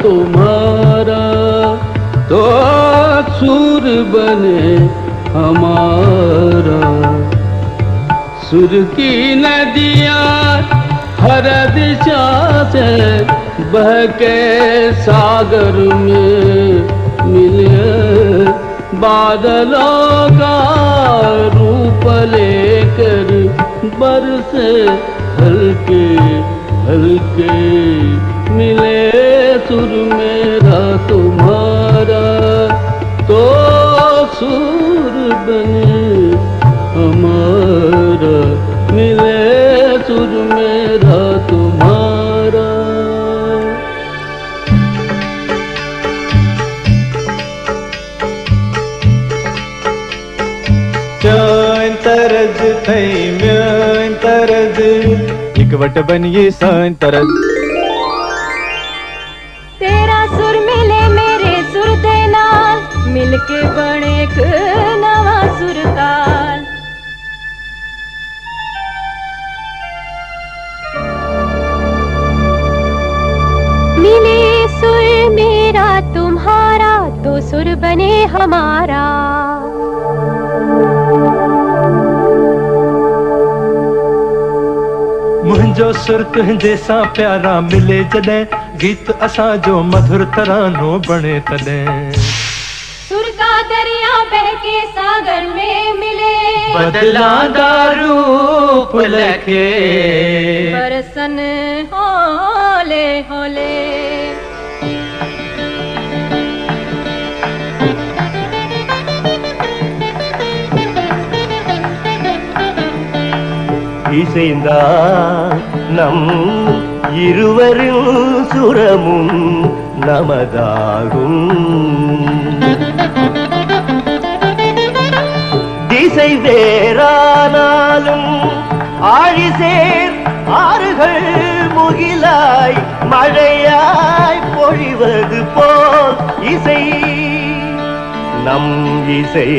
तुम्हारा तो सुर बने हमारा। सुर की नदियाँ हर दिशा से बह के सागर में मिले, बादलों का रूप लेकर बरसे हल्के हल्के, मिले सुर मेरा तुम्हारा तो सुर बने हमारा, मिले सुर मेरा तुम्हारा। चैन तरज थई म्यान तरज, इकवट बनिए सान तरज। तेरा सुर मिले मेरे सुर दे नाल, मिलके बने एक नवा सुर ताल। मिले सुर मेरा तुम्हारा तो सुर बने हमारा। मुंहिंजो सुर तुंहिंजे सां प्यारा मिले जॾहिं, गीत असां जो मधुर तरानो बणे तॾहिं। सुर का दरिया बह के सागर में मिले, बदलांदा रूप लखे बरसन होले होले। இசைந்தா நம் இருவரின் சுரமும் நமதாகும். திசை வேறானாலும் ஆழிசேர் ஆறுகள் முகிலாய் மழையாய் பொழிவது போல் இசை நம் இசை.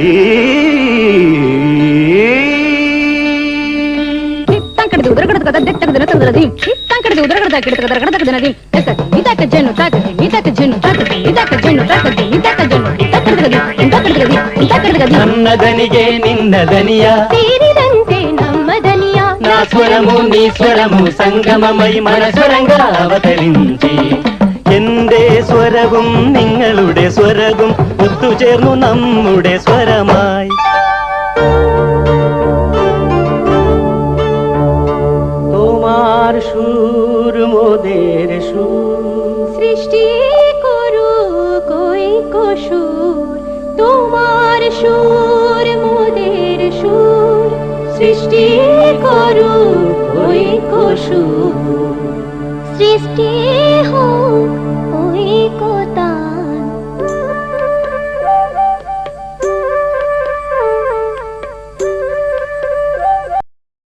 నన్నదనిగే నిన్నదనియా తీరిదంతే నమ్మదనియా, నా స్వరము నీ స్వరము సంగమమై మన స్వరంగా అవతరించి, എന്റെ സ്വരവും നിങ്ങളുടെ സ്വരവും ഒത്തുചേർന്നു നമ്മുടെ സ്വരമായി. তোমার সুর মোদের সুর, সৃষ্টি করু কই কসুর। তোমার সুর মোদের সুর, সৃষ্টি করু কই কসুর। সৃষ্টি